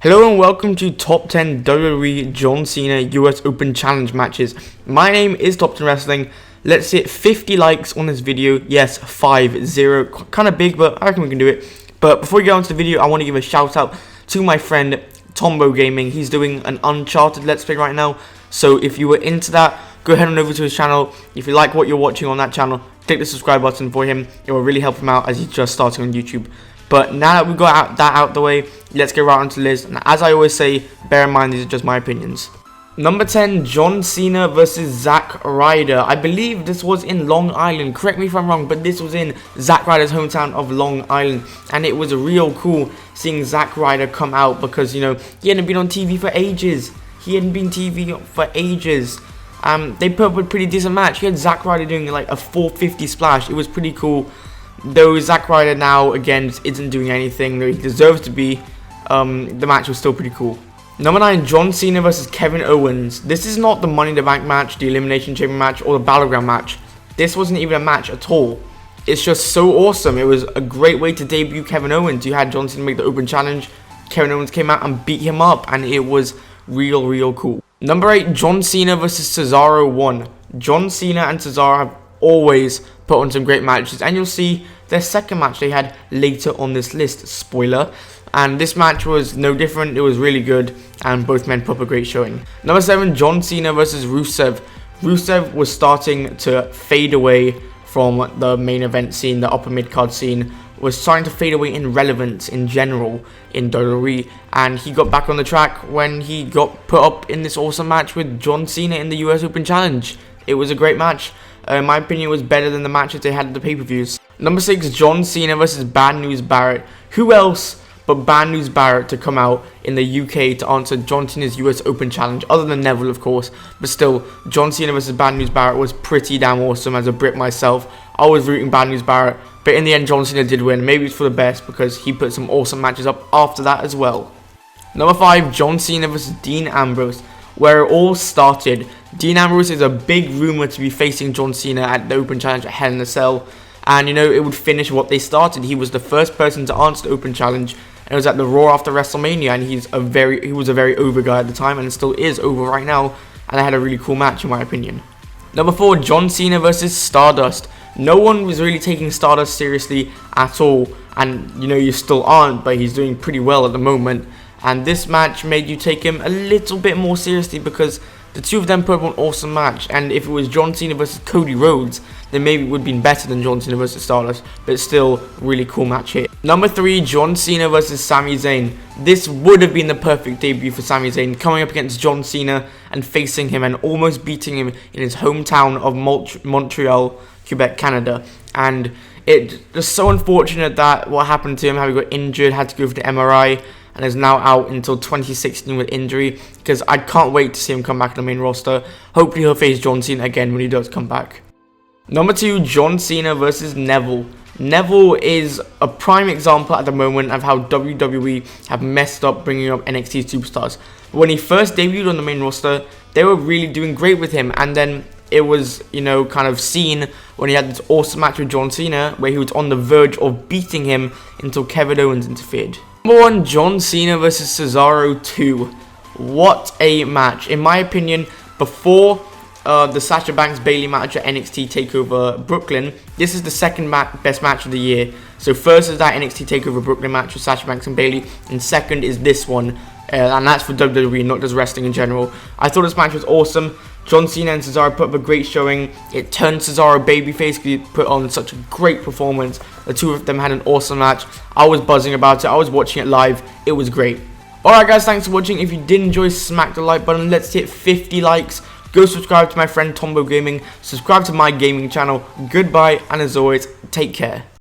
Hello and welcome to Top 10 WWE John Cena US Open Challenge matches. My name is Top 10 Wrestling. Let's hit 50 likes on this video. Yes, 50. Kind of big, but I reckon we can do it. But before we get on to the video, I want to give a shout out to my friend TOMBO Gaming. He's doing an Uncharted Let's Play right now. So if you were into that, go ahead on over to his channel. If you like what you're watching on that channel, click the subscribe button for him. It will really help him out as he's just starting on YouTube. But now that we've got that out the way, let's get right onto the list. And as I always say, bear in mind these are just my opinions. Number 10, John Cena versus Zack Ryder. I believe this was in Long Island. Correct me if I'm wrong, but this was in Zack Ryder's hometown of Long Island. And it was real cool seeing Zack Ryder come out because, you know, he hadn't been on TV for ages. They put up a pretty decent match. He had Zack Ryder doing like a 450 splash. It was pretty cool. Though Zack Ryder now, again, isn't doing anything that he deserves to be, the match was still pretty cool. Number 9, John Cena versus Kevin Owens. This is not the Money in the Bank match, the Elimination Chamber match, or the Battleground match. This wasn't even a match at all. It's just so awesome. It was a great way to debut Kevin Owens. You had John Cena make the open challenge. Kevin Owens came out and beat him up, and it was real cool. Number 8, John Cena versus Cesaro 1. John Cena and Cesaro have always put on some great matches, and you'll see their second match they had later on this list, spoiler, and this match was no different. It was really good and both men put up a great showing. Number 7, John Cena versus Rusev. Rusev was starting to fade away from the main event scene, the upper mid-card scene, was starting to fade away in relevance in general in WWE, and he got back on the track when he got put up in this awesome match with John Cena in the US Open Challenge. It was a great match. In my opinion, it was better than the matches they had at the pay-per-views. Number 6, John Cena versus Bad News Barrett. Who else but Bad News Barrett to come out in the UK to answer John Cena's US Open Challenge, other than Neville, of course. But still, John Cena versus Bad News Barrett was pretty damn awesome. As a Brit myself, I was rooting Bad News Barrett, but in the end, John Cena did win. Maybe it's for the best because he put some awesome matches up after that as well. Number 5, John Cena versus Dean Ambrose. Where it all started, Dean Ambrose is a big rumor to be facing John Cena at the Open Challenge at Hell in a Cell, and you know it would finish what they started. He was the first person to answer the Open Challenge, and it was at the Raw after WrestleMania, and he was a very over guy at the time, and still is over right now. And they had a really cool match in my opinion. Number 4, John Cena versus Stardust. No one was really taking Stardust seriously at all, and you know you still aren't, but he's doing pretty well at the moment. And this match made you take him a little bit more seriously because the two of them put up an awesome match. And if it was John Cena versus Cody Rhodes, then maybe it would have been better than John Cena versus Stardust. But still, really cool match here. Number 3, John Cena versus Sami Zayn. This would have been the perfect debut for Sami Zayn, coming up against John Cena and facing him and almost beating him in his hometown of Montreal, Quebec, Canada. And it's just so unfortunate that what happened to him, how he got injured, had to go for the MRI, and is now out until 2016 with injury, because I can't wait to see him come back to the main roster. Hopefully he'll face John Cena again when he does come back. Number 2, John Cena versus Neville. Neville is a prime example at the moment of how WWE have messed up bringing up NXT superstars. When he first debuted on the main roster, they were really doing great with him, and then it was, you know, kind of seen when he had this awesome match with John Cena where he was on the verge of beating him until Kevin Owens interfered. Number 1, John Cena versus Cesaro 2. What a match. In my opinion, before the Sasha Banks Bayley match at NXT TakeOver Brooklyn, this is the second best match of the year. So first is that NXT TakeOver Brooklyn match with Sasha Banks and Bayley, and second is this one. And that's for WWE, not just wrestling in general. I thought this match was awesome. John Cena and Cesaro put up a great showing. It turned Cesaro babyface because he put on such a great performance. The two of them had an awesome match. I was buzzing about it. I was watching it live. It was great. Alright guys, thanks for watching. If you did enjoy, smack the like button. Let's hit 50 likes. Go subscribe to my friend TOMBO Gaming. Subscribe to my gaming channel. Goodbye, and as always, take care.